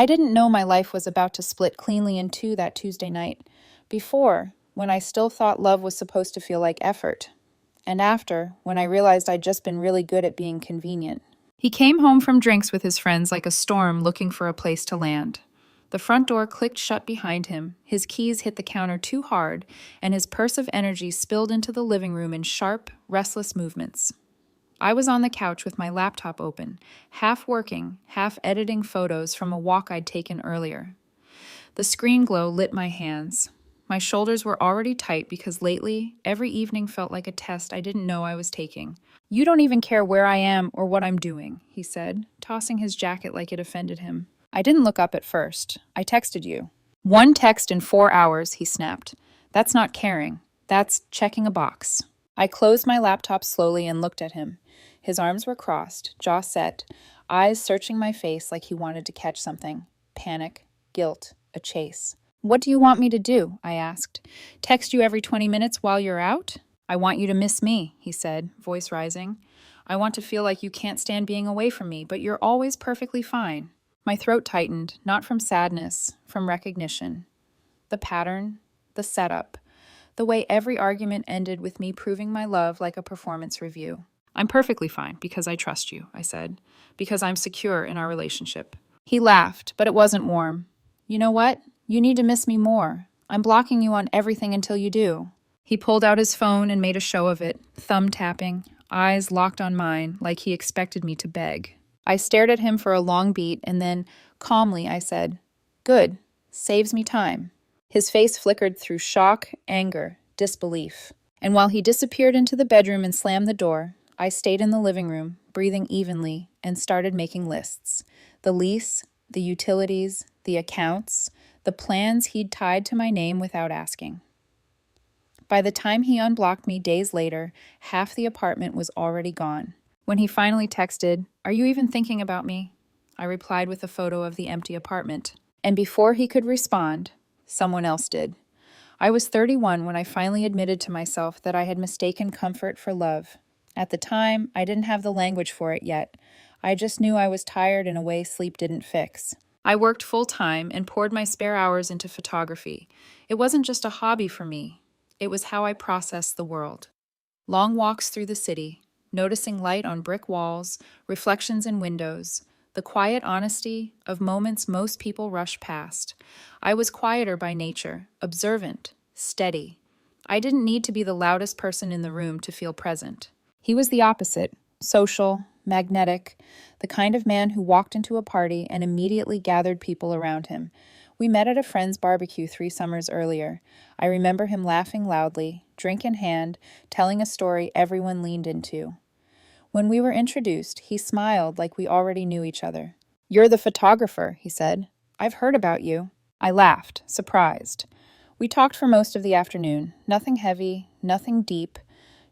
I didn't know my life was about to split cleanly in two that Tuesday night. Before, when I still thought love was supposed to feel like effort. And after, when I realized I'd just been really good at being convenient. He came home from drinks with his friends like a storm looking for a place to land. The front door clicked shut behind him, his keys hit the counter too hard, and his purse of energy spilled into the living room in sharp, restless movements. I was on the couch with my laptop open, half working, half editing photos from a walk I'd taken earlier. The screen glow lit my hands. My shoulders were already tight because lately, every evening felt like a test I didn't know I was taking. "You don't even care where I am or what I'm doing," he said, tossing his jacket like it offended him. I didn't look up at first. I texted you. "One text in 4 hours," he snapped. "That's not caring. That's checking a box." I closed my laptop slowly and looked at him. His arms were crossed, jaw set, eyes searching my face like he wanted to catch something. Panic, guilt, a chase. "What do you want me to do?" I asked. "Text you every 20 minutes while you're out?" "I want you to miss me," he said, voice rising. "I want to feel like you can't stand being away from me, but you're always perfectly fine." My throat tightened, not from sadness, from recognition. The pattern, the setup, the way every argument ended with me proving my love like a performance review. "I'm perfectly fine because I trust you," I said, "because I'm secure in our relationship." He laughed, but it wasn't warm. "You know what? You need to miss me more. I'm blocking you on everything until you do." He pulled out his phone and made a show of it, thumb tapping, eyes locked on mine like he expected me to beg. I stared at him for a long beat and then, calmly, I said, "Good. Saves me time." His face flickered through shock, anger, disbelief. And while he disappeared into the bedroom and slammed the door, I stayed in the living room, breathing evenly, and started making lists. The lease, the utilities, the accounts, the plans he'd tied to my name without asking. By the time he unblocked me days later, half the apartment was already gone. When he finally texted, "Are you even thinking about me?" I replied with a photo of the empty apartment. And before he could respond, someone else did. I was 31 when I finally admitted to myself that I had mistaken comfort for love. At the time, I didn't have the language for it yet. I just knew I was tired in a way sleep didn't fix. I worked full-time and poured my spare hours into photography. It wasn't just a hobby for me. It was how I processed the world. Long walks through the city, noticing light on brick walls, reflections in windows, the quiet honesty of moments most people rush past. I was quieter by nature, observant, steady. I didn't need to be the loudest person in the room to feel present. He was the opposite, social, magnetic, the kind of man who walked into a party and immediately gathered people around him. We met at a friend's barbecue 3 summers earlier. I remember him laughing loudly, drink in hand, telling a story everyone leaned into. When we were introduced, he smiled like we already knew each other. "You're the photographer," he said. "I've heard about you." I laughed, surprised. We talked for most of the afternoon, nothing heavy, nothing deep,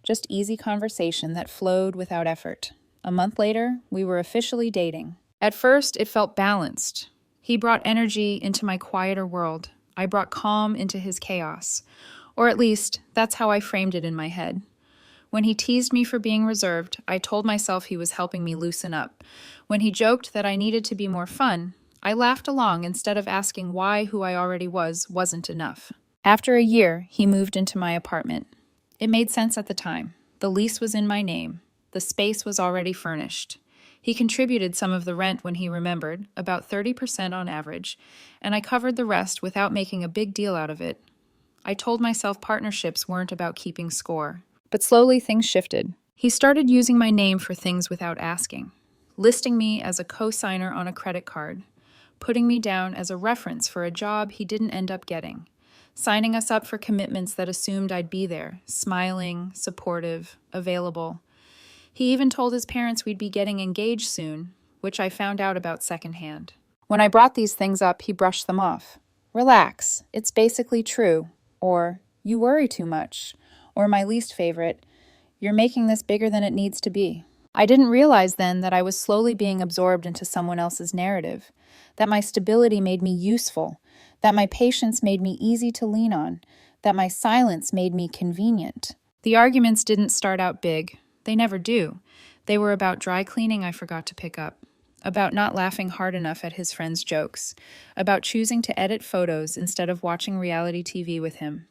just easy conversation that flowed without effort. A month later, we were officially dating. At first, it felt balanced. He brought energy into my quieter world. I brought calm into his chaos. Or at least, that's how I framed it in my head. When he teased me for being reserved, I told myself he was helping me loosen up. When he joked that I needed to be more fun, I laughed along instead of asking why who I already was wasn't enough. After a year, he moved into my apartment. It made sense at the time. The lease was in my name. The space was already furnished. He contributed some of the rent when he remembered, about 30% on average, and I covered the rest without making a big deal out of it. I told myself partnerships weren't about keeping score. But slowly things shifted. He started using my name for things without asking, listing me as a co-signer on a credit card, putting me down as a reference for a job he didn't end up getting, signing us up for commitments that assumed I'd be there, smiling, supportive, available. He even told his parents we'd be getting engaged soon, which I found out about secondhand. When I brought these things up, he brushed them off. "Relax, it's basically true," or "You worry too much," or my least favorite, "You're making this bigger than it needs to be." I didn't realize then that I was slowly being absorbed into someone else's narrative, that my stability made me useful, that my patience made me easy to lean on, that my silence made me convenient. The arguments didn't start out big. They never do. They were about dry cleaning I forgot to pick up, about not laughing hard enough at his friends' jokes, about choosing to edit photos instead of watching reality TV with him.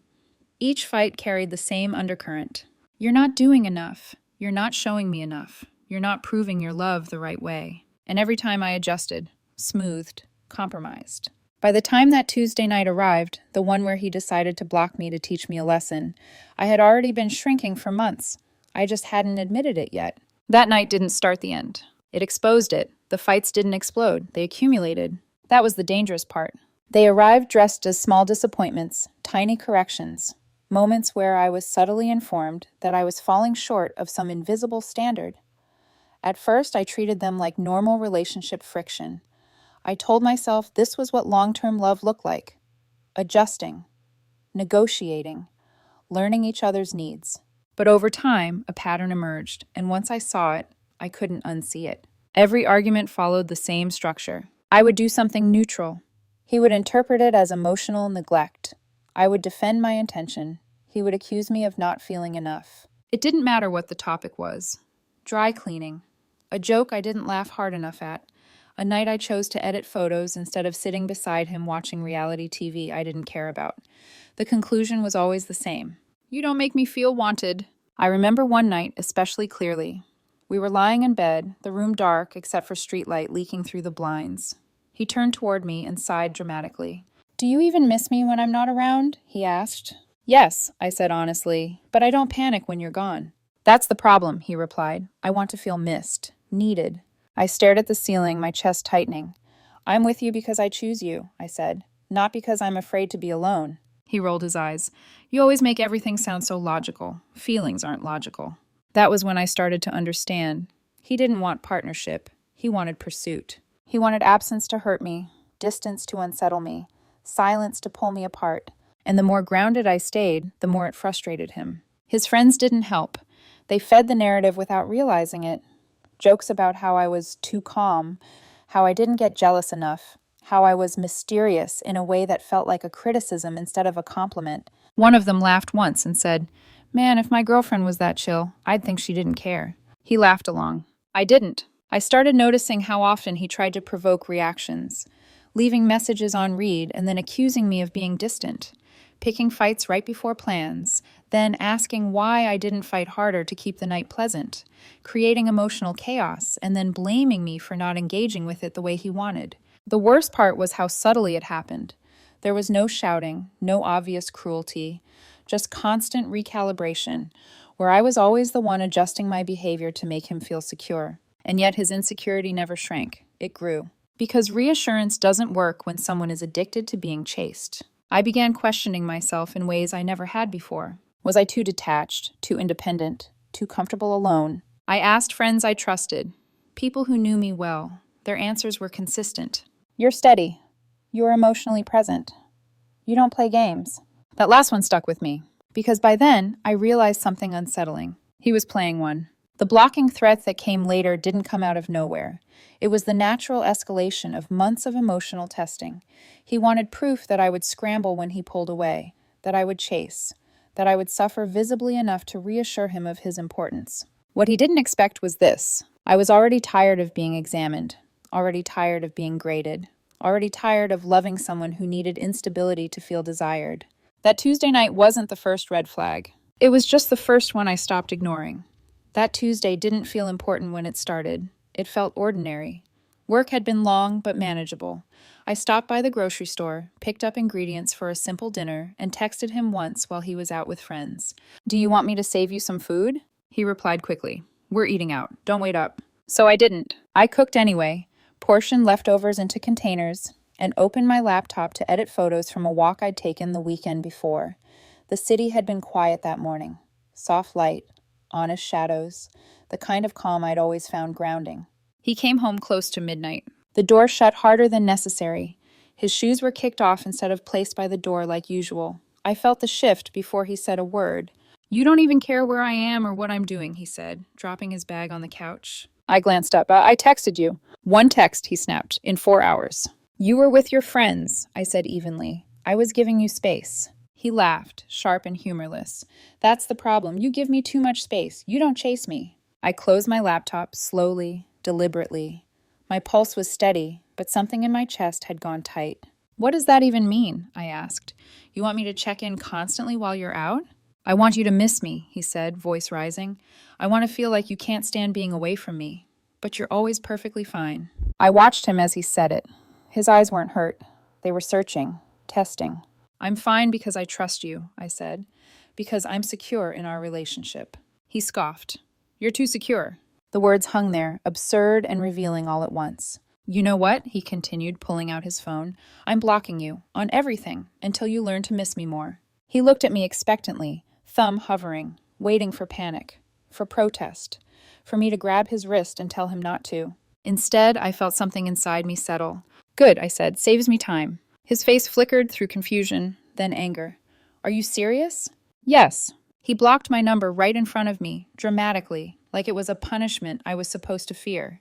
Each fight carried the same undercurrent. You're not doing enough. You're not showing me enough. You're not proving your love the right way. And every time I adjusted, smoothed, compromised. By the time that Tuesday night arrived, the one where he decided to block me to teach me a lesson, I had already been shrinking for months. I just hadn't admitted it yet. That night didn't start the end. It exposed it. The fights didn't explode. They accumulated. That was the dangerous part. They arrived dressed as small disappointments, tiny corrections, moments where I was subtly informed that I was falling short of some invisible standard. At first, I treated them like normal relationship friction. I told myself this was what long-term love looked like: adjusting, negotiating, learning each other's needs. But over time, a pattern emerged, and once I saw it, I couldn't unsee it. Every argument followed the same structure. I would do something neutral. He would interpret it as emotional neglect. I would defend my intention. He would accuse me of not feeling enough. It didn't matter what the topic was. Dry cleaning, a joke I didn't laugh hard enough at, a night I chose to edit photos instead of sitting beside him watching reality TV I didn't care about. The conclusion was always the same. You don't make me feel wanted. I remember one night especially clearly. We were lying in bed, the room dark except for streetlight leaking through the blinds. He turned toward me and sighed dramatically. "Do you even miss me when I'm not around?" he asked. "Yes," I said honestly, "but I don't panic when you're gone." "That's the problem," he replied. "I want to feel missed, needed." I stared at the ceiling, my chest tightening. "I'm with you because I choose you," I said, "not because I'm afraid to be alone." He rolled his eyes. "You always make everything sound so logical. Feelings aren't logical." That was when I started to understand. He didn't want partnership. He wanted pursuit. He wanted absence to hurt me, distance to unsettle me, silence to pull me apart. And the more grounded I stayed, the more it frustrated him. His friends didn't help. They fed the narrative without realizing it. Jokes about how I was too calm, how I didn't get jealous enough, how I was mysterious in a way that felt like a criticism instead of a compliment. One of them laughed once and said, "Man, if my girlfriend was that chill, I'd think she didn't care." He laughed along. I didn't. I started noticing how often he tried to provoke reactions, leaving messages on read and then accusing me of being distant, picking fights right before plans, then asking why I didn't fight harder to keep the night pleasant, creating emotional chaos, and then blaming me for not engaging with it the way he wanted. The worst part was how subtly it happened. There was no shouting, no obvious cruelty, just constant recalibration, where I was always the one adjusting my behavior to make him feel secure. And yet his insecurity never shrank. It grew. Because reassurance doesn't work when someone is addicted to being chased. I began questioning myself in ways I never had before. Was I too detached, too independent, too comfortable alone? I asked friends I trusted, people who knew me well. Their answers were consistent. "You're steady. You're emotionally present. You don't play games." That last one stuck with me, because by then I realized something unsettling. He was playing one. The blocking threat that came later didn't come out of nowhere. It was the natural escalation of months of emotional testing. He wanted proof that I would scramble when he pulled away, that I would chase, that I would suffer visibly enough to reassure him of his importance. What he didn't expect was this. I was already tired of being examined, already tired of being graded, already tired of loving someone who needed instability to feel desired. That Tuesday night wasn't the first red flag. It was just the first one I stopped ignoring. That Tuesday didn't feel important when it started. It felt ordinary. Work had been long but manageable. I stopped by the grocery store, picked up ingredients for a simple dinner, and texted him once while he was out with friends. "Do you want me to save you some food?" He replied quickly, "We're eating out. Don't wait up." So I didn't. I cooked anyway, portioned leftovers into containers, and opened my laptop to edit photos from a walk I'd taken the weekend before. The city had been quiet that morning. Soft light, honest shadows, the kind of calm I'd always found grounding. He came home close to midnight. The door shut harder than necessary. His shoes were kicked off instead of placed by the door like usual. I felt the shift before he said a word. "You don't even care where I am or what I'm doing," he said, dropping his bag on the couch. I glanced up. "I texted you." "One text," he snapped, "in 4 hours." "You were with your friends," I said evenly. "I was giving you space." He laughed, sharp and humorless. "That's the problem. You give me too much space. You don't chase me." I closed my laptop slowly, deliberately. My pulse was steady, but something in my chest had gone tight. "What does that even mean?" I asked. "You want me to check in constantly while you're out?" "I want you to miss me," he said, voice rising. "I want to feel like you can't stand being away from me. But you're always perfectly fine." I watched him as he said it. His eyes weren't hurt. They were searching, testing. "I'm fine because I trust you," I said. "Because I'm secure in our relationship." He scoffed. "You're too secure." The words hung there, absurd and revealing all at once. "You know what?" he continued, pulling out his phone. "I'm blocking you, on everything, until you learn to miss me more." He looked at me expectantly, thumb hovering, waiting for panic, for protest, for me to grab his wrist and tell him not to. Instead, I felt something inside me settle. "Good," I said. "Saves me time." His face flickered through confusion, then anger. "Are you serious?" "Yes." He blocked my number right in front of me, dramatically, like it was a punishment I was supposed to fear.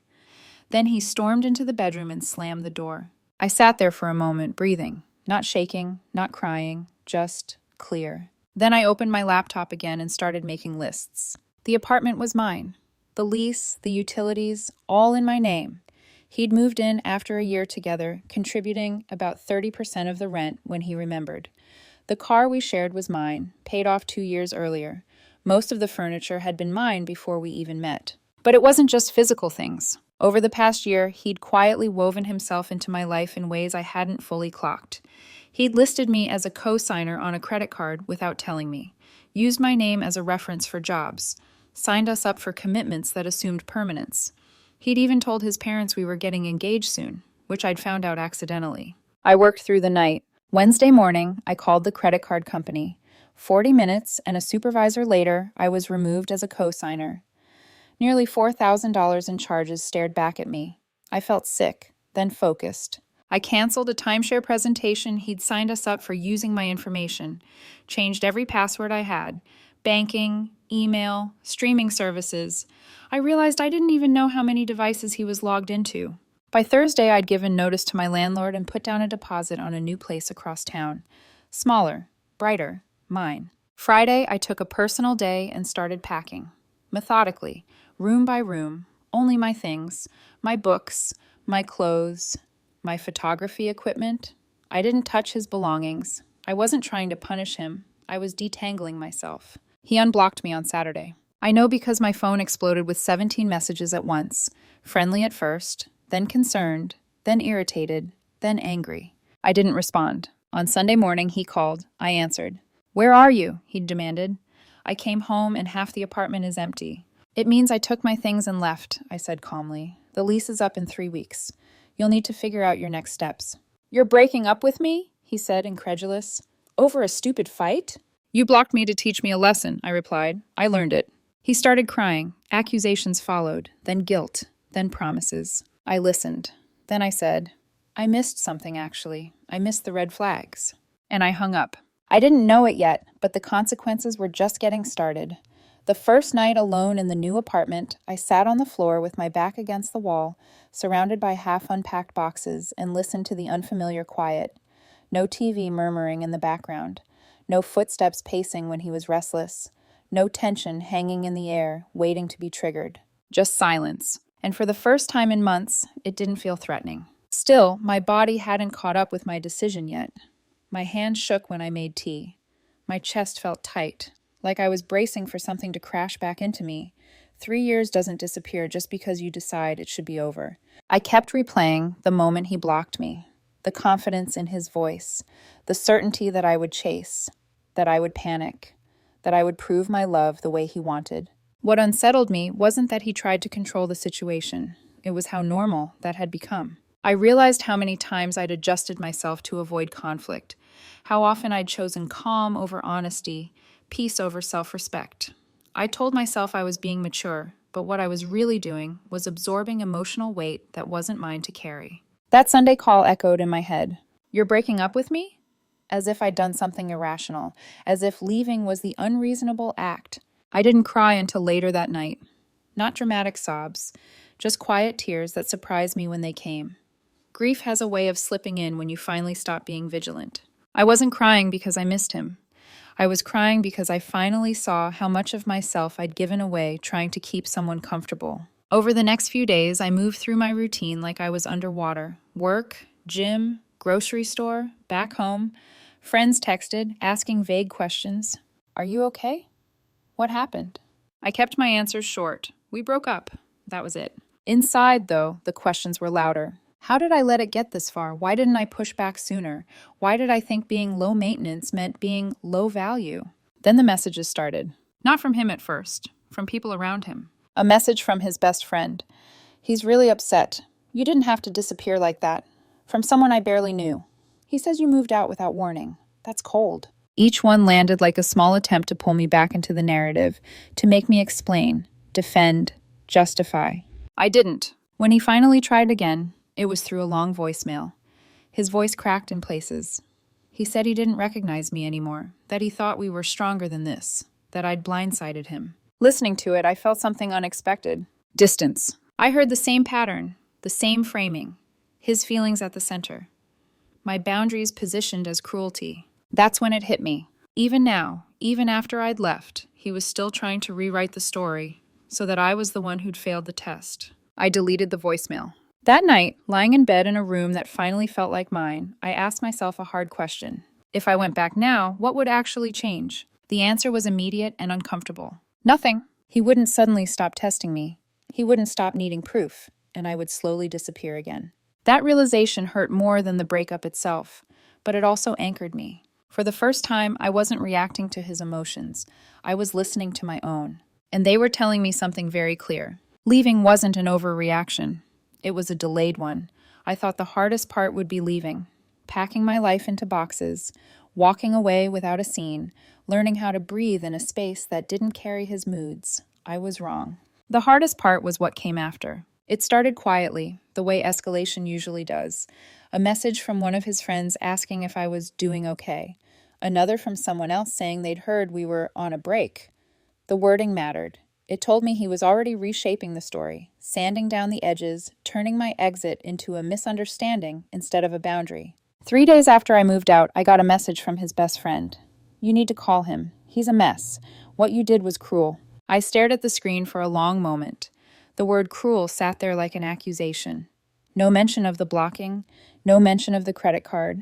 Then he stormed into the bedroom and slammed the door. I sat there for a moment, breathing, not shaking, not crying, just clear. Then I opened my laptop again and started making lists. The apartment was mine. The lease, the utilities, all in my name. He'd moved in after a year together, contributing about 30% of the rent when he remembered. The car we shared was mine, paid off 2 years earlier. Most of the furniture had been mine before we even met. But it wasn't just physical things. Over the past year, he'd quietly woven himself into my life in ways I hadn't fully clocked. He'd listed me as a co-signer on a credit card without telling me, used my name as a reference for jobs, signed us up for commitments that assumed permanence. He'd even told his parents we were getting engaged soon, which I'd found out accidentally. I worked through the night. Wednesday morning, I called the credit card company. 40 minutes and a supervisor later, I was removed as a co-signer. Nearly $4,000 in charges stared back at me. I felt sick, then focused. I canceled a timeshare presentation he'd signed us up for using my information, changed every password I had, banking, email, streaming services. I realized I didn't even know how many devices he was logged into. By Thursday, I'd given notice to my landlord and put down a deposit on a new place across town. Smaller, brighter, mine. Friday, I took a personal day and started packing. Methodically, room by room, only my things, my books, my clothes, my photography equipment. I didn't touch his belongings. I wasn't trying to punish him. I was detangling myself. He unblocked me on Saturday. I know because my phone exploded with 17 messages at once, friendly at first, then concerned, then irritated, then angry. I didn't respond. On Sunday morning, he called. I answered. "Where are you?" he demanded. "I came home and half the apartment is empty." "It means I took my things and left," I said calmly. "The lease is up in 3 weeks. You'll need to figure out your next steps." "You're breaking up with me?" he said, incredulous. "Over a stupid fight?" "You blocked me to teach me a lesson," I replied. "I learned it." He started crying. Accusations followed, then guilt, then promises. I listened. Then I said, "I missed something, actually. I missed the red flags." And I hung up. I didn't know it yet, but the consequences were just getting started. The first night alone in the new apartment, I sat on the floor with my back against the wall, surrounded by half-unpacked boxes, and listened to the unfamiliar quiet. No TV murmuring in the background. No footsteps pacing when he was restless. No tension hanging in the air, waiting to be triggered. Just silence. And for the first time in months, it didn't feel threatening. Still, my body hadn't caught up with my decision yet. My hand shook when I made tea. My chest felt tight, like I was bracing for something to crash back into me. 3 years doesn't disappear just because you decide it should be over. I kept replaying the moment he blocked me, the confidence in his voice, the certainty that I would chase, that I would panic, that I would prove my love the way he wanted. What unsettled me wasn't that he tried to control the situation. It was how normal that had become. I realized how many times I'd adjusted myself to avoid conflict, how often I'd chosen calm over honesty, peace over self-respect. I told myself I was being mature, but what I was really doing was absorbing emotional weight that wasn't mine to carry. That Sunday call echoed in my head. "You're breaking up with me?" As if I'd done something irrational, as if leaving was the unreasonable act. I didn't cry until later that night. Not dramatic sobs, just quiet tears that surprised me when they came. Grief has a way of slipping in when you finally stop being vigilant. I wasn't crying because I missed him. I was crying because I finally saw how much of myself I'd given away trying to keep someone comfortable. Over the next few days, I moved through my routine like I was underwater. Work, gym, grocery store, back home. Friends texted, asking vague questions. Are you okay? What happened? I kept my answers short. We broke up. That was it. Inside, though, the questions were louder. How did I let it get this far? Why didn't I push back sooner? Why did I think being low maintenance meant being low value? Then the messages started. Not from him at first, from people around him. A message from his best friend. He's really upset. You didn't have to disappear like that. From someone I barely knew. He says you moved out without warning. That's cold. Each one landed like a small attempt to pull me back into the narrative, to make me explain, defend, justify. I didn't. When he finally tried again, it was through a long voicemail. His voice cracked in places. He said he didn't recognize me anymore, that he thought we were stronger than this, that I'd blindsided him. Listening to it, I felt something unexpected. Distance. I heard the same pattern, the same framing. His feelings at the center. My boundaries positioned as cruelty. That's when it hit me. Even now, even after I'd left, he was still trying to rewrite the story so that I was the one who'd failed the test. I deleted the voicemail. That night, lying in bed in a room that finally felt like mine, I asked myself a hard question. If I went back now, what would actually change? The answer was immediate and uncomfortable. Nothing. He wouldn't suddenly stop testing me. He wouldn't stop needing proof, and I would slowly disappear again. That realization hurt more than the breakup itself, but it also anchored me. For the first time, I wasn't reacting to his emotions. I was listening to my own. And they were telling me something very clear. Leaving wasn't an overreaction. It was a delayed one. I thought the hardest part would be leaving. Packing my life into boxes, walking away without a scene, learning how to breathe in a space that didn't carry his moods. I was wrong. The hardest part was what came after. It started quietly, the way escalation usually does. A message from one of his friends asking if I was doing okay. Another from someone else saying they'd heard we were on a break. The wording mattered. It told me he was already reshaping the story, sanding down the edges, turning my exit into a misunderstanding instead of a boundary. 3 days after I moved out, I got a message from his best friend. You need to call him. He's a mess. What you did was cruel. I stared at the screen for a long moment. The word cruel sat there like an accusation. No mention of the blocking, no mention of the credit card,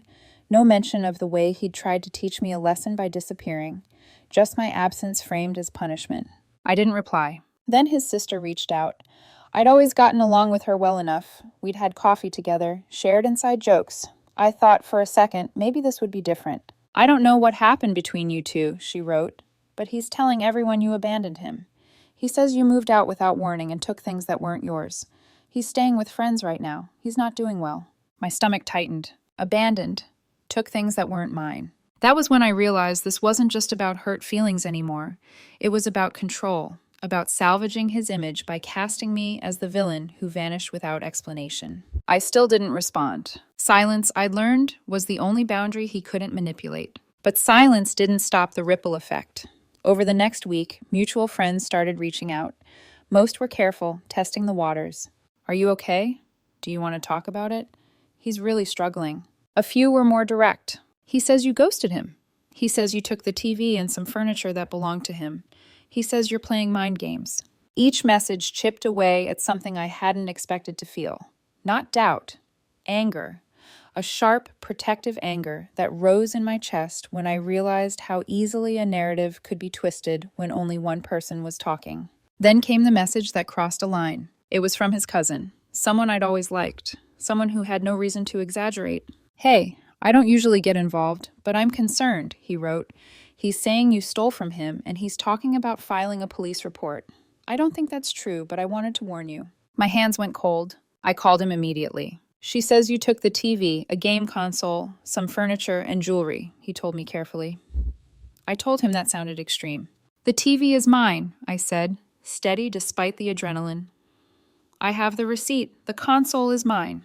no mention of the way he'd tried to teach me a lesson by disappearing, just my absence framed as punishment. I didn't reply. Then his sister reached out. I'd always gotten along with her well enough. We'd had coffee together, shared inside jokes. I thought for a second maybe this would be different. I don't know what happened between you two, she wrote, but he's telling everyone you abandoned him. He says you moved out without warning and took things that weren't yours. He's staying with friends right now. He's not doing well. My stomach tightened. Abandoned. Took things that weren't mine. That was when I realized this wasn't just about hurt feelings anymore. It was about control, about salvaging his image by casting me as the villain who vanished without explanation. I still didn't respond. Silence, I'd learned, was the only boundary he couldn't manipulate. But silence didn't stop the ripple effect. Over the next week, mutual friends started reaching out. Most were careful, testing the waters. Are you okay? Do you want to talk about it? He's really struggling. A few were more direct. He says you ghosted him. He says you took the TV and some furniture that belonged to him. He says you're playing mind games. Each message chipped away at something I hadn't expected to feel. Not doubt, anger. A sharp, protective anger that rose in my chest when I realized how easily a narrative could be twisted when only one person was talking. Then came the message that crossed a line. It was from his cousin, someone I'd always liked, someone who had no reason to exaggerate. Hey, I don't usually get involved, but I'm concerned, he wrote. He's saying you stole from him, and he's talking about filing a police report. I don't think that's true, but I wanted to warn you. My hands went cold. I called him immediately. She says you took the TV, a game console, some furniture, and jewelry, he told me carefully. I told him that sounded extreme. The TV is mine, I said, steady despite the adrenaline. I have the receipt. The console is mine.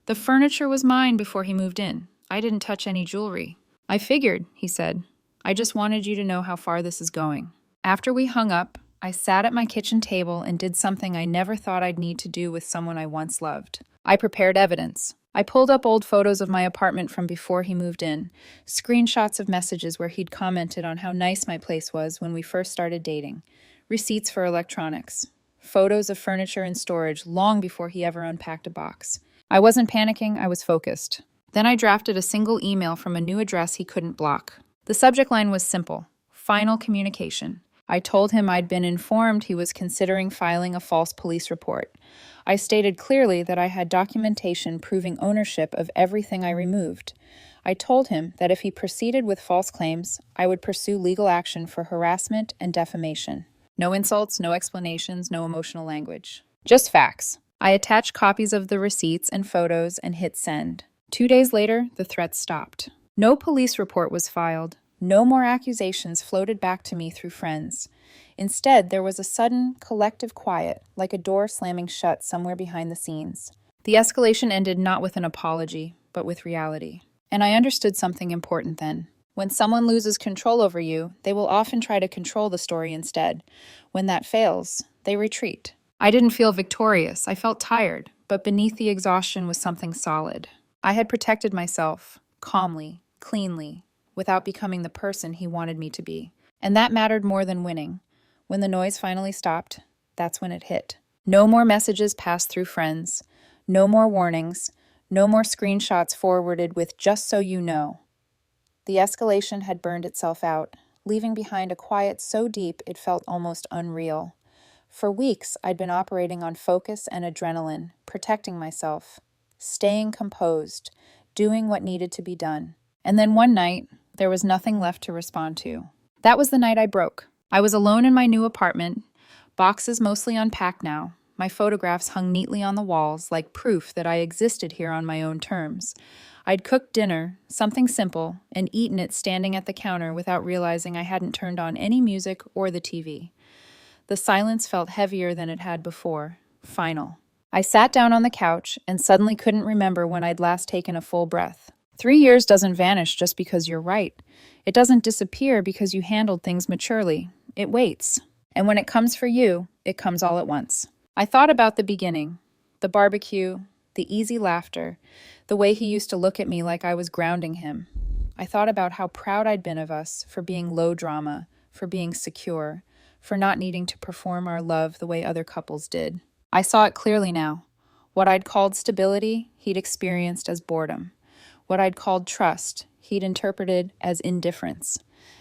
The furniture was mine before he moved in. I didn't touch any jewelry. I figured, he said. I just wanted you to know how far this is going. After we hung up, I sat at my kitchen table and did something I never thought I'd need to do with someone I once loved. I prepared evidence. I pulled up old photos of my apartment from before he moved in, screenshots of messages where he'd commented on how nice my place was when we first started dating, receipts for electronics, photos of furniture and storage long before he ever unpacked a box. I wasn't panicking, I was focused. Then I drafted a single email from a new address he couldn't block. The subject line was simple: final communication. I told him I'd been informed he was considering filing a false police report. I stated clearly that I had documentation proving ownership of everything I removed. I told him that if he proceeded with false claims, I would pursue legal action for harassment and defamation. No insults, no explanations, no emotional language. Just facts. I attached copies of the receipts and photos and hit send. 2 days later, the threats stopped. No police report was filed. No more accusations floated back to me through friends. Instead, there was a sudden, collective quiet, like a door slamming shut somewhere behind the scenes. The escalation ended not with an apology, but with reality. And I understood something important then. When someone loses control over you, they will often try to control the story instead. When that fails, they retreat. I didn't feel victorious. I felt tired, but beneath the exhaustion was something solid. I had protected myself, calmly, cleanly, without becoming the person he wanted me to be. And that mattered more than winning. When the noise finally stopped, that's when it hit. No more messages passed through friends. No more warnings. No more screenshots forwarded with "just so you know." The escalation had burned itself out, leaving behind a quiet so deep it felt almost unreal. For weeks, I'd been operating on focus and adrenaline, protecting myself, staying composed, doing what needed to be done. And then one night, there was nothing left to respond to. That was the night I broke. I was alone in my new apartment, boxes mostly unpacked now. My photographs hung neatly on the walls, like proof that I existed here on my own terms. I'd cooked dinner, something simple, and eaten it standing at the counter without realizing I hadn't turned on any music or the TV. The silence felt heavier than it had before. Final. I sat down on the couch and suddenly couldn't remember when I'd last taken a full breath. 3 years doesn't vanish just because you're right. It doesn't disappear because you handled things maturely. It waits. And when it comes for you, it comes all at once. I thought about the beginning, the barbecue, the easy laughter, the way he used to look at me like I was grounding him. I thought about how proud I'd been of us for being low drama, for being secure, for not needing to perform our love the way other couples did. I saw it clearly now. What I'd called stability, he'd experienced as boredom. What I'd called trust, he'd interpreted as indifference.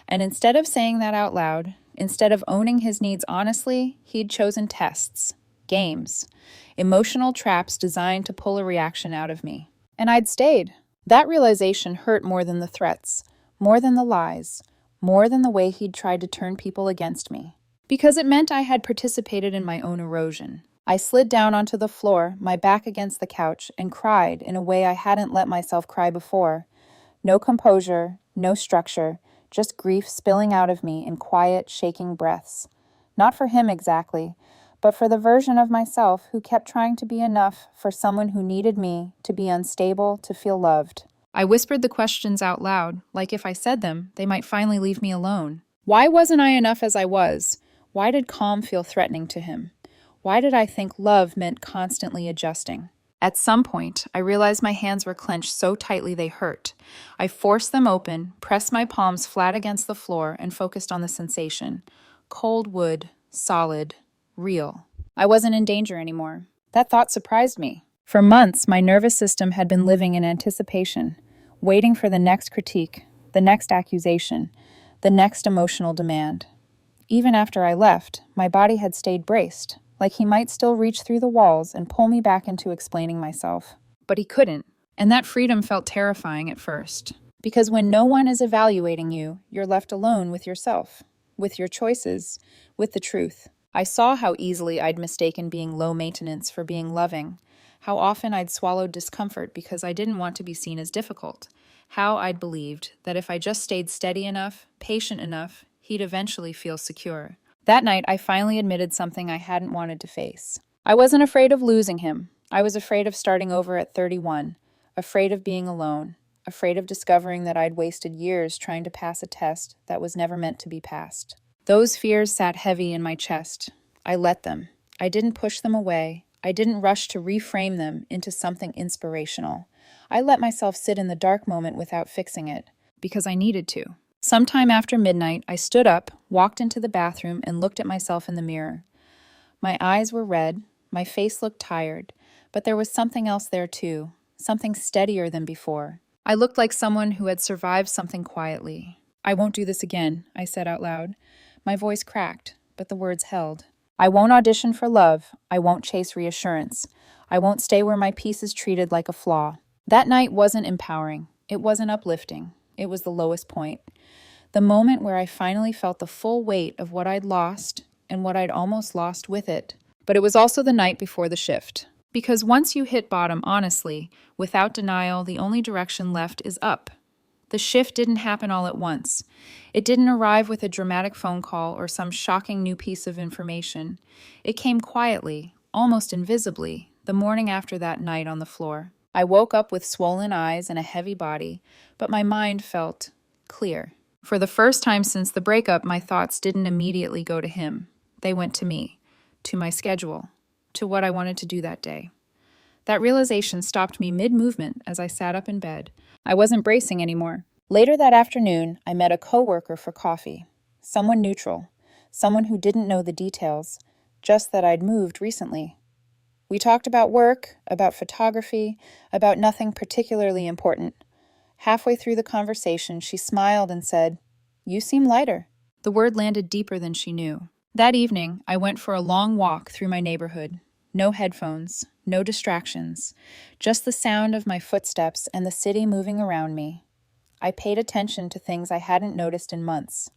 And instead of saying that out loud, instead of owning his needs honestly, he'd chosen tests, games, emotional traps designed to pull a reaction out of me. And I'd stayed. That realization hurt more than the threats, more than the lies, more than the way he'd tried to turn people against me. Because it meant I had participated in my own erosion. I slid down onto the floor, my back against the couch, and cried in a way I hadn't let myself cry before. No composure, no structure, just grief spilling out of me in quiet, shaking breaths. Not for him exactly, but for the version of myself who kept trying to be enough for someone who needed me to be unstable, to feel loved. I whispered the questions out loud, like if I said them, they might finally leave me alone. Why wasn't I enough as I was? Why did calm feel threatening to him? Why did I think love meant constantly adjusting? At some point, I realized my hands were clenched so tightly they hurt. I forced them open, pressed my palms flat against the floor, and focused on the sensation. Cold wood, solid, real. I wasn't in danger anymore. That thought surprised me. For months, my nervous system had been living in anticipation, waiting for the next critique, the next accusation, the next emotional demand. Even after I left, my body had stayed braced, like he might still reach through the walls and pull me back into explaining myself. But he couldn't, and that freedom felt terrifying at first. Because when no one is evaluating you, you're left alone with yourself, with your choices, with the truth. I saw how easily I'd mistaken being low maintenance for being loving, how often I'd swallowed discomfort because I didn't want to be seen as difficult, how I'd believed that if I just stayed steady enough, patient enough, he'd eventually feel secure. That night, I finally admitted something I hadn't wanted to face. I wasn't afraid of losing him. I was afraid of starting over at 31, afraid of being alone, afraid of discovering that I'd wasted years trying to pass a test that was never meant to be passed. Those fears sat heavy in my chest. I let them. I didn't push them away. I didn't rush to reframe them into something inspirational. I let myself sit in the dark moment without fixing it, because I needed to. Sometime after midnight, I stood up, walked into the bathroom, and looked at myself in the mirror. My eyes were red, my face looked tired, but there was something else there too, something steadier than before. I looked like someone who had survived something quietly. "I won't do this again," I said out loud. My voice cracked, but the words held. "I won't audition for love. I won't chase reassurance. I won't stay where my peace is treated like a flaw." That night wasn't empowering. It wasn't uplifting. It was the lowest point. The moment where I finally felt the full weight of what I'd lost and what I'd almost lost with it. But it was also the night before the shift. Because once you hit bottom honestly, without denial, the only direction left is up. The shift didn't happen all at once. It didn't arrive with a dramatic phone call or some shocking new piece of information. It came quietly, almost invisibly, the morning after that night on the floor. I woke up with swollen eyes and a heavy body, but my mind felt clear. For the first time since the breakup, my thoughts didn't immediately go to him. They went to me, to my schedule, to what I wanted to do that day. That realization stopped me mid-movement as I sat up in bed. I wasn't bracing anymore. Later that afternoon, I met a coworker for coffee. Someone neutral. Someone who didn't know the details, just that I'd moved recently. We talked about work, about photography, about nothing particularly important. Halfway through the conversation, she smiled and said, "You seem lighter." The word landed deeper than she knew. That evening, I went for a long walk through my neighborhood. No headphones, no distractions, just the sound of my footsteps and the city moving around me. I paid attention to things I hadn't noticed in months.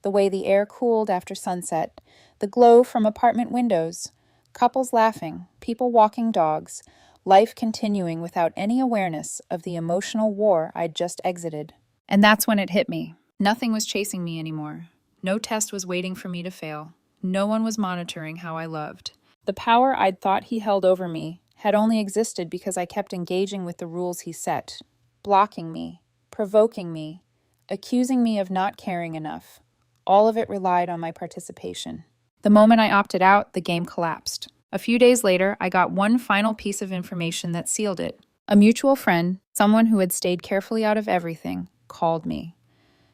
The way the air cooled after sunset, the glow from apartment windows, couples laughing, people walking dogs, life continuing without any awareness of the emotional war I'd just exited. And that's when it hit me. Nothing was chasing me anymore. No test was waiting for me to fail. No one was monitoring how I loved. The power I'd thought he held over me had only existed because I kept engaging with the rules he set, blocking me, provoking me, accusing me of not caring enough. All of it relied on my participation. The moment I opted out, the game collapsed. A few days later, I got one final piece of information that sealed it. A mutual friend, someone who had stayed carefully out of everything, called me.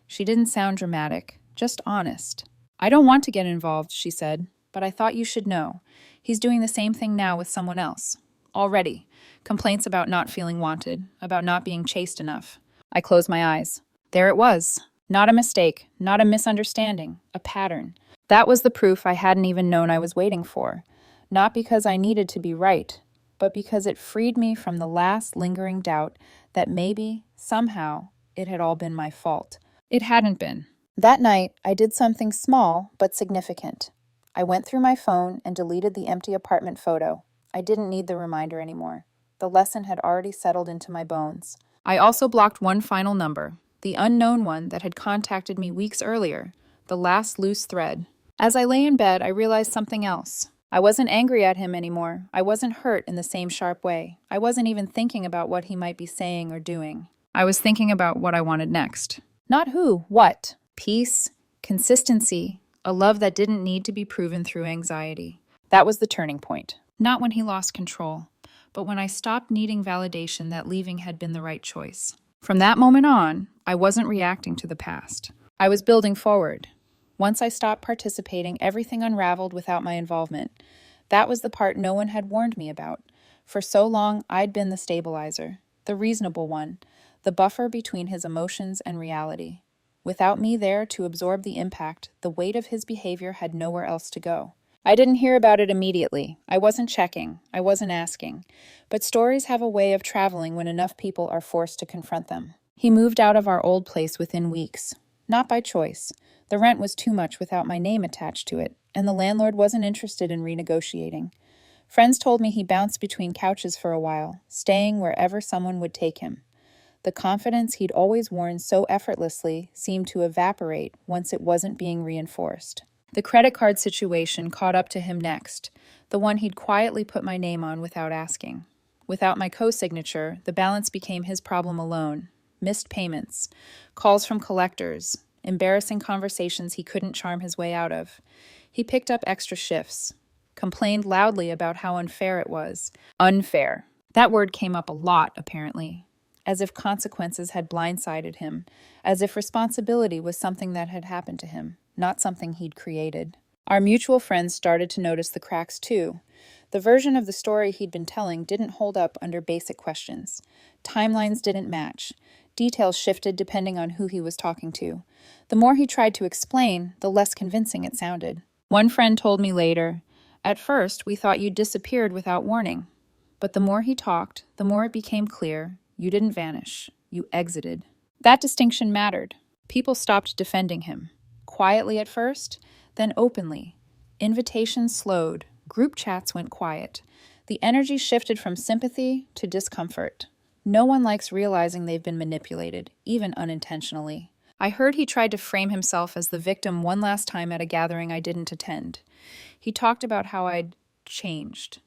She didn't sound dramatic, just honest. "I don't want to get involved," she said, "but I thought you should know. He's doing the same thing now with someone else. Already. Complaints about not feeling wanted, about not being chased enough." I closed my eyes. There it was. Not a mistake, not a misunderstanding, a pattern. That was the proof I hadn't even known I was waiting for. Not because I needed to be right, but because it freed me from the last lingering doubt that maybe, somehow, it had all been my fault. It hadn't been. That night, I did something small but significant. I went through my phone and deleted the empty apartment photo. I didn't need the reminder anymore. The lesson had already settled into my bones. I also blocked one final number, the unknown one that had contacted me weeks earlier, the last loose thread. As I lay in bed, I realized something else. I wasn't angry at him anymore. I wasn't hurt in the same sharp way. I wasn't even thinking about what he might be saying or doing. I was thinking about what I wanted next. Not who, what. Peace, consistency, a love that didn't need to be proven through anxiety. That was the turning point. Not when he lost control, but when I stopped needing validation that leaving had been the right choice. From that moment on, I wasn't reacting to the past. I was building forward. Once I stopped participating, everything unraveled without my involvement. That was the part no one had warned me about. For so long, I'd been the stabilizer, the reasonable one, the buffer between his emotions and reality. Without me there to absorb the impact, the weight of his behavior had nowhere else to go. I didn't hear about it immediately. I wasn't checking. I wasn't asking. But stories have a way of traveling when enough people are forced to confront them. He moved out of our old place within weeks. Not by choice. The rent was too much without my name attached to it, and the landlord wasn't interested in renegotiating. Friends told me he bounced between couches for a while, staying wherever someone would take him. The confidence he'd always worn so effortlessly seemed to evaporate once it wasn't being reinforced. The credit card situation caught up to him next, the one he'd quietly put my name on without asking. Without my co-signature, the balance became his problem alone. Missed payments, calls from collectors, embarrassing conversations he couldn't charm his way out of. He picked up extra shifts, complained loudly about how unfair it was. Unfair. That word came up a lot, apparently. As if consequences had blindsided him, as if responsibility was something that had happened to him, not something he'd created. Our mutual friends started to notice the cracks too. The version of the story he'd been telling didn't hold up under basic questions. Timelines didn't match. Details shifted depending on who he was talking to. The more he tried to explain, the less convincing it sounded. One friend told me later, "At first, we thought you disappeared without warning. But the more he talked, the more it became clear you didn't vanish, you exited." That distinction mattered. People stopped defending him. Quietly at first, then openly. Invitations slowed. Group chats went quiet. The energy shifted from sympathy to discomfort. No one likes realizing they've been manipulated, even unintentionally. I heard he tried to frame himself as the victim one last time at a gathering I didn't attend. He talked about how I'd changed,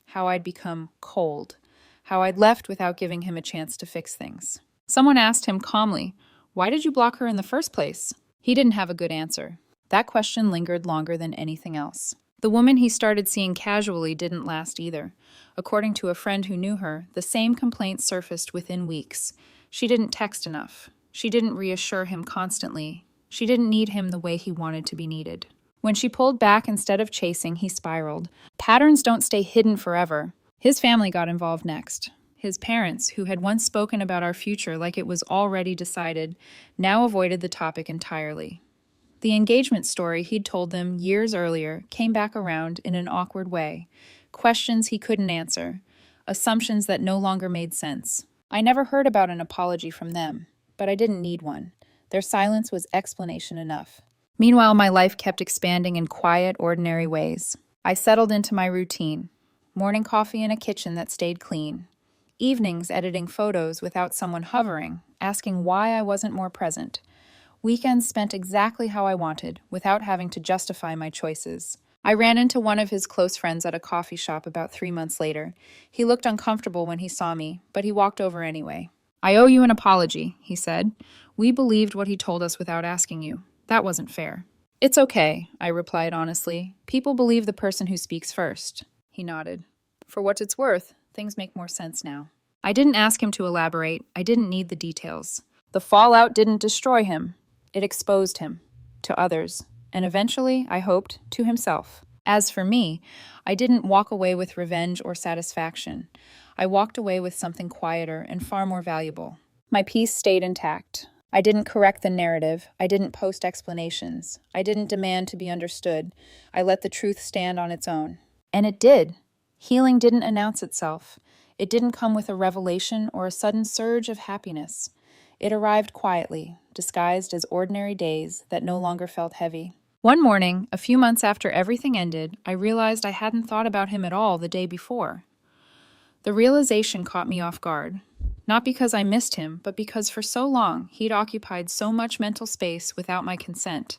how I'd become cold, how I'd left without giving him a chance to fix things. Someone asked him calmly, "Why did you block her in the first place?" He didn't have a good answer. That question lingered longer than anything else. The woman he started seeing casually didn't last either. According to a friend who knew her, the same complaints surfaced within weeks. She didn't text enough. She didn't reassure him constantly. She didn't need him the way he wanted to be needed. When she pulled back instead of chasing, he spiraled. Patterns don't stay hidden forever. His family got involved next. His parents, who had once spoken about our future like it was already decided, now avoided the topic entirely. The engagement story he'd told them years earlier came back around in an awkward way. Questions he couldn't answer. Assumptions that no longer made sense. I never heard about an apology from them, but I didn't need one. Their silence was explanation enough. Meanwhile, my life kept expanding in quiet, ordinary ways. I settled into my routine. Morning coffee in a kitchen that stayed clean. Evenings editing photos without someone hovering, asking why I wasn't more present. Weekends spent exactly how I wanted, without having to justify my choices. I ran into one of his close friends at a coffee shop about 3 months later. He looked uncomfortable when he saw me, but he walked over anyway. "I owe you an apology," he said. "We believed what he told us without asking you. That wasn't fair." "It's okay," I replied honestly. "People believe the person who speaks first." He nodded. "For what it's worth, things make more sense now." I didn't ask him to elaborate. I didn't need the details. The fallout didn't destroy him. It exposed him to others, and eventually, I hoped, to himself. As for me, I didn't walk away with revenge or satisfaction. I walked away with something quieter and far more valuable. My peace stayed intact. I didn't correct the narrative. I didn't post explanations. I didn't demand to be understood. I let the truth stand on its own. And it did. Healing didn't announce itself. It didn't come with a revelation or a sudden surge of happiness. It arrived quietly, disguised as ordinary days that no longer felt heavy. One morning, a few months after everything ended, I realized I hadn't thought about him at all the day before. The realization caught me off guard. Not because I missed him, but because for so long he'd occupied so much mental space without my consent.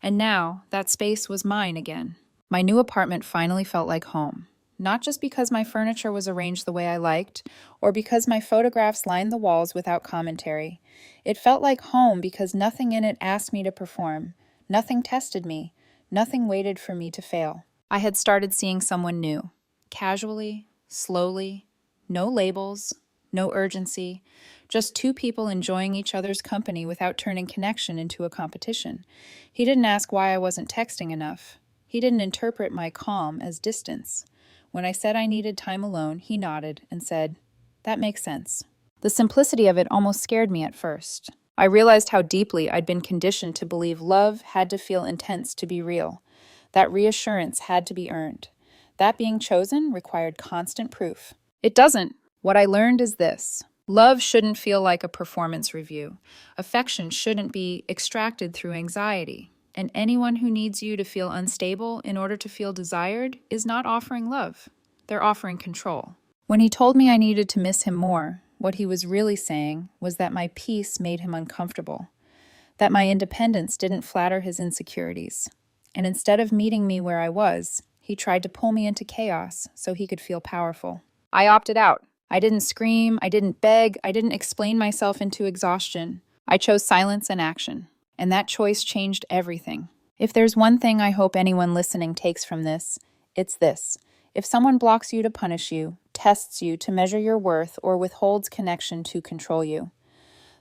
And now, that space was mine again. My new apartment finally felt like home. Not just because my furniture was arranged the way I liked, or because my photographs lined the walls without commentary. It felt like home because nothing in it asked me to perform. Nothing tested me. Nothing waited for me to fail. I had started seeing someone new. Casually, slowly, no labels, no urgency, just two people enjoying each other's company without turning connection into a competition. He didn't ask why I wasn't texting enough. He didn't interpret my calm as distance. When I said I needed time alone, he nodded and said, "That makes sense." The simplicity of it almost scared me at first. I realized how deeply I'd been conditioned to believe love had to feel intense to be real. That reassurance had to be earned. That being chosen required constant proof. It doesn't. What I learned is this. Love shouldn't feel like a performance review. Affection shouldn't be extracted through anxiety. And anyone who needs you to feel unstable in order to feel desired is not offering love. They're offering control. When he told me I needed to miss him more, what he was really saying was that my peace made him uncomfortable, that my independence didn't flatter his insecurities. And instead of meeting me where I was, he tried to pull me into chaos so he could feel powerful. I opted out. I didn't scream, I didn't beg, I didn't explain myself into exhaustion. I chose silence and action. And that choice changed everything. If there's one thing I hope anyone listening takes from this, it's this. If someone blocks you to punish you, tests you to measure your worth, or withholds connection to control you,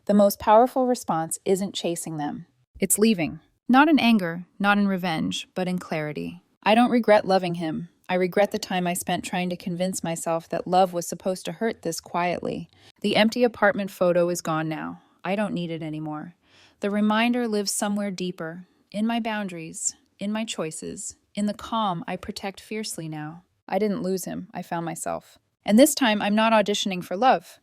the most powerful response isn't chasing them. It's leaving. Not in anger, not in revenge, but in clarity. I don't regret loving him. I regret the time I spent trying to convince myself that love was supposed to hurt this quietly. The empty apartment photo is gone now. I don't need it anymore. The reminder lives somewhere deeper, in my boundaries, in my choices, in the calm I protect fiercely now. I didn't lose him, I found myself. And this time, I'm not auditioning for love.